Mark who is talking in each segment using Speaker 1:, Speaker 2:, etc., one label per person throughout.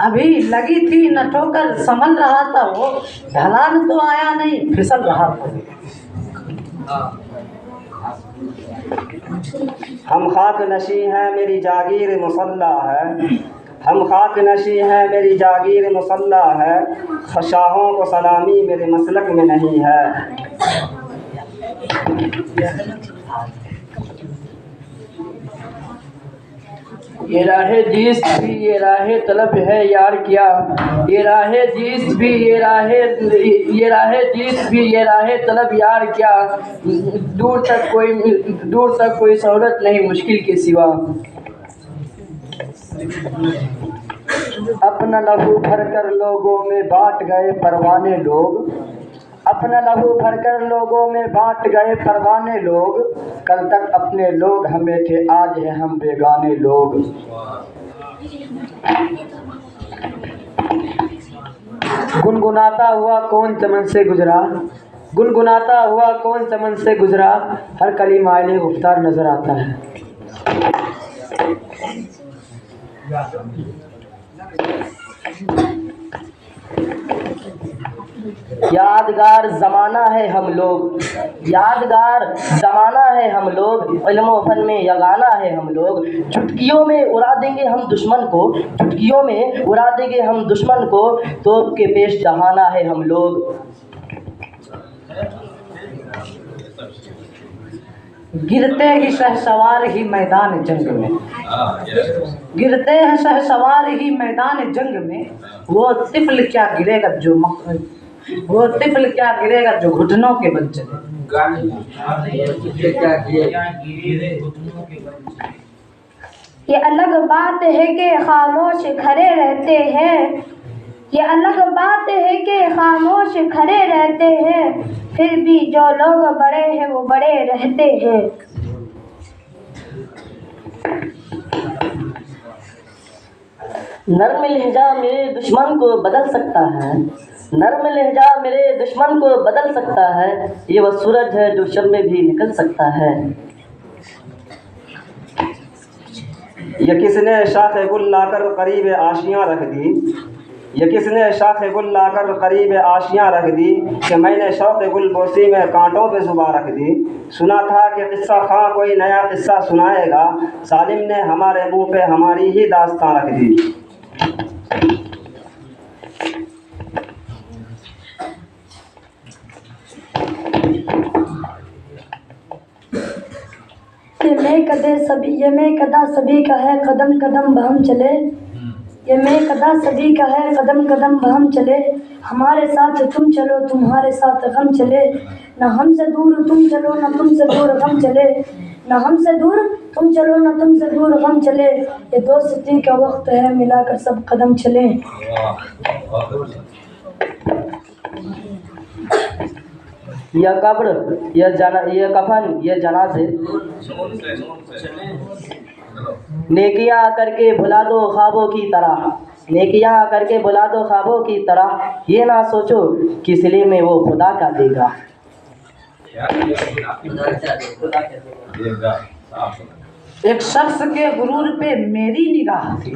Speaker 1: अभी लगी थी न ठोकर संभल रहा था वो, ढलान तो आया नहीं फिसल रहा था।
Speaker 2: हम खाक नशी हैं मेरी जागीर मुसल्ला है, हम खाक नशी हैं मेरी जागीर मुसल्ला है, शाहों को सलामी मेरे मसलक में नहीं है।
Speaker 3: ये राहे जीस भी ये राहे तलब है यार क्या, ये राहे जीस भी ये राहे जीस भी ये राहे तलब यार क्या, दूर तक कोई सहूलत नहीं मुश्किल के सिवा। अपना लहू भरकर लोगों में बांट गए परवाने लोग, अपना लहू भरकर लोगों में बांट गए परवाने लोग, कल तक अपने लोग हमें थे आज है हम बेगाने लोग। गुनगुनाता हुआ कौन चमन से गुजरा, गुनगुनाता हुआ कौन चमन से गुजरा, हर कली मायने गुफ्तार नजर आता है। यादगार ज़माना है हम लोग, यादगार ज़माना है हम लोग, इल्म व फन में यगाना है हम लोग, चुटकियों में उड़ा देंगे हम दुश्मन को, चुटकियों में उड़ा देंगे हम दुश्मन को, तोप के पेश जहाना है हम लोग।
Speaker 1: गिरते ही शहसवार ही मैदान जंग में, गिरते हैं शहसवार ही मैदान जंग में, वो तिफल क्या गिरेगा जो घुटनों के बल चले।
Speaker 4: ये अलग बात है कि खामोश खड़े रहते हैं, ये अलग बात है कि खामोश खड़े रहते हैं, फिर भी जो लोग बड़े हैं वो बड़े रहते हैं।
Speaker 3: नर्म लहजा मेरे दुश्मन को बदल सकता है, नर्म लहजा मेरे दुश्मन को बदल सकता है, ये वो सूरज है जो शब में भी निकल सकता है।
Speaker 2: ये किसने शाख गुल लाकर करीब आशियाँ रख दी, ये किसने शाख गुल लाकर करीब आशियाँ रख दी, कि मैंने शौक़ गुल बोसी में कांटों पे जुबां रख दी। सुना था कि किस्सा खां कोई नया किस्सा सुनाएगा, सालिम ने हमारे मुँह पे हमारी ही दास्तां रख दी।
Speaker 4: ये मैं कदा सभी का है कदम कदम बहम चले, ये मैं कदा सभी का है कदम कदम बहम चले, हमारे साथ तुम चलो तुम्हारे साथ गम चले, न हमसे दूर तुम चलो न तुमसे दूर गम चले, न हमसे दूर तुम चलो न तुमसे दूर गम चले, ये दोस्ती का वक्त है मिलाकर सब कदम चले।
Speaker 3: यह कब्र यह कफन यह जनाज़े, नेकियां करके भुला दो ख्वाबों की तरह, नेकियां करके भुला दो ख्वाबों की तरह, ये ना सोचो कि सिले में वो खुदा का देगा।
Speaker 1: एक शख्स के गुरूर पे मेरी निगाह थी,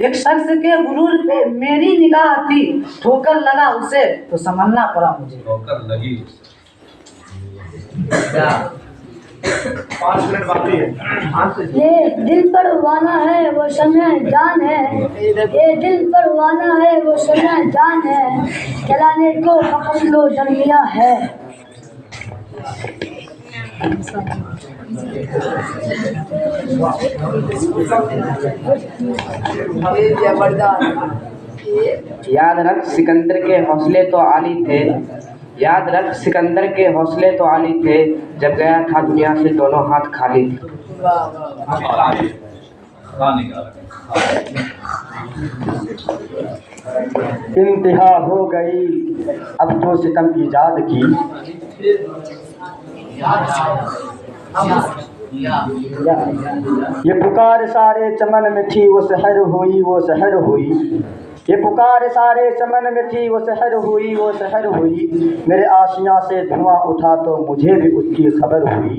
Speaker 1: एक शख्स के गुरूर पे मेरी निगाह थी, ठोकर लगा उसे तो समझना पड़ा मुझे। ठोकर लगी
Speaker 2: 5 मिनट बाकी है।
Speaker 4: ये दिल पर वाना है वो शम्य जान है, ये दिल पर वाना है वो शम्य जान है, जलाने को पकड़ लो दरमिया है।
Speaker 3: याद रख सिकंदर के हौसले तो आली थे, याद रख सिकंदर के हौसले तो आली थे, जब गया था दुनिया से दोनों हाथ खाली थे। इंतहा हो गई अब तो सितम ईजाद की, ये पुकार सारे चमन में थी वो सहर हुई वो सहर हुई, ये पुकार सारे चमन में थी वो सहर हुई वो सहर हुई, मेरे आशियाँ से धुआं उठा तो मुझे भी उसकी खबर हुई।